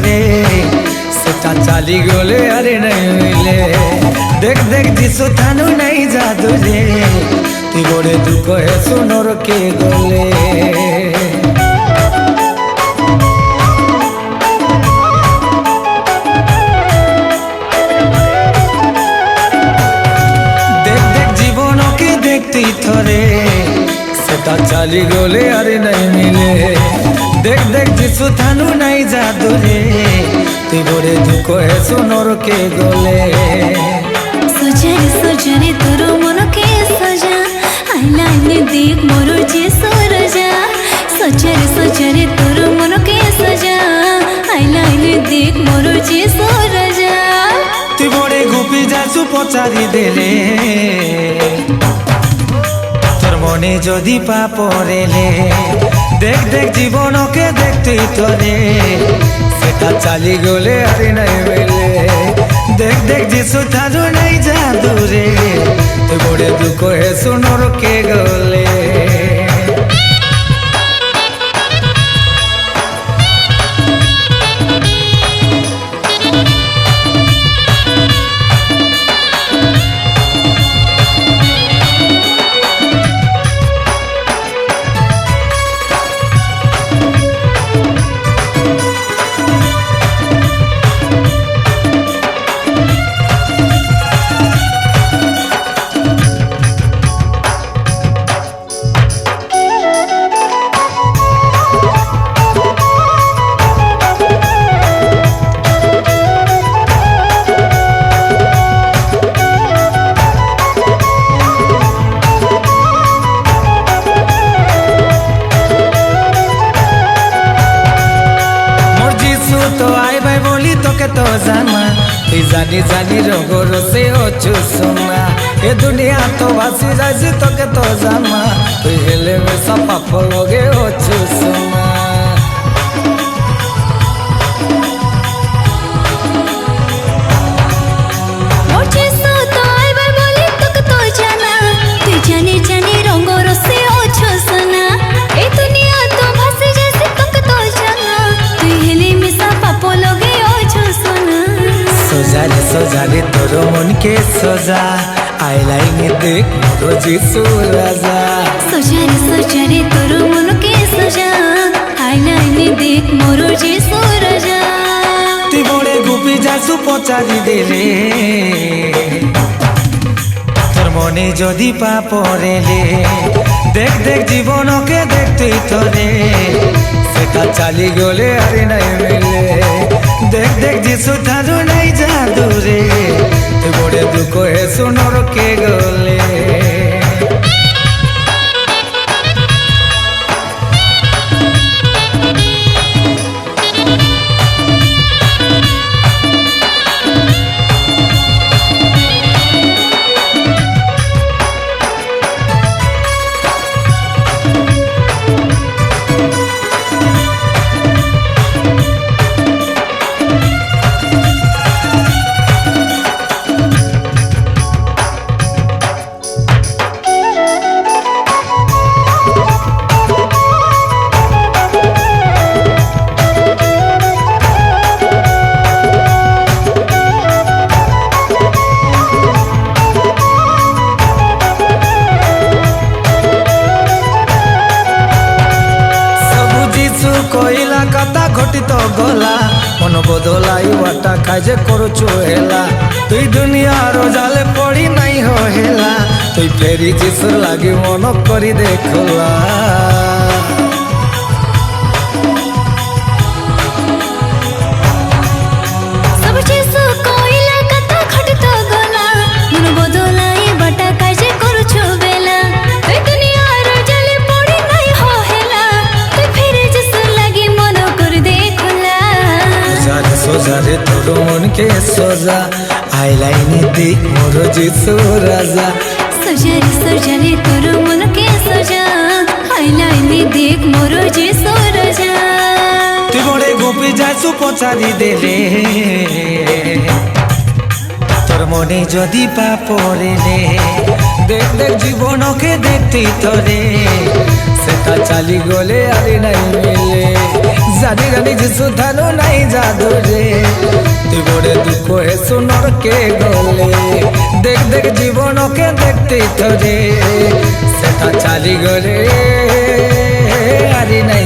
ভিতরে সেটা চালি গলে আরে নাই মিলে দেখ দেখ যিশু থানু নাই জাদু রে তুই বড়ে দুঃখ হেসু নরকে গলে দেখ দেখ জীবনকে দেখতে থরে সেটা চালি গলে আরে নাই মিলে দেখ দেখ যিশু থানু নাই জাদু রে তুই বড়ে দুঃখ হেসু নরকে গলে সজারে সজারে তোর মনকে সজা আইলাইনে দেখ মোর যিশু রাজা সজারে সজারে তোর মনকে সজা আইলাইনে দেখ মোর যিশু রাজা তুই বড়ে গুপি যাচু পচারি দেলে তোর মনে যদি পাপ রেলে দেখ দেখ জীবনকে দেখতে তোরে সেটা চালি গলে আরে নাই বেলে দেখ দেখ যিশু থানু নাই জাদু রে তুই বড়ে দুঃখ হেসু নরকে গলে তো আই ভাই বলি তোকে তো জানা তুই জানি জানি রোগর সে হচ্ছু সোনা এ দুনিয়া তো ভাসি যাইছি তোকে তো জানা তুই হেলে মেশা পাপ লগে হচ্ছু সোনা মোর যিশু তো আইবার বলি তোকে তো জানা তুই জানি জানি রঙর সে হচ্ছু সোনা এই দুনিয়া তো ভাসি যাইছি তোকে তো জানা তুই হেলে মিশা পাপ লগে হচ্ছু সোনা সোজারে সোজারে তোর মনকে সোজা আইলাইনে দেখ মোর যিশু রাজা সজারে সজারে তোর মনকে সজা আইলাইনে দেখ মোর যিশু রাজা তুই বড়ে গুপি যাচু পচারি দেলে তোর মনে যদি পাপ রেলে দেখ দেখ জীবনকে দেখতে তোরে সেটা চালি গলে আরে নাই মিলে দেখ দেখ যিশু থানু নাই জাদু রে তুই বড়ে দুঃখ হেসু নরকে গলে কইলা কথা ঘটিত গলা মন বদলাই ওটা কাজে করছু হেলা তুই দুনিয়ার জালে পড়ি নাই হেলা তুই ফেরি যিশুর লাগি মন করি দেখলা সব যিশু কইলা কথা ঘটিত গলা মন বদলাই বাটা কাজে করছু বেলা তুই দুনিয়ার জালে পড়ি নাই হেলা তুই ফিরে যিশু লাগি মন করি দেখলা সোজারে সোজারে তোর মনকে সোজা আইলাইনে দেখ মোর যিশু রাজা সজারে সজারে তোর মনকে সজা আইলাইনে দেখ মোর যিশু রাজা তুই বড়ে গোপী যাচু পচারি দেলে তোর মনে যদি পাপ রেলে দেখ দেখ জীবনকে দেখতে তোরে সেটা চালি গলে আরে নাই মিলে জানি জানি যে সুধানো নাই জাদু রে তুই বড়ে দুঃখ হে সুনর কে গলে দেখ দেখ জীবনকে দেখতে তোরে সেটা চালি গলে আরে নাই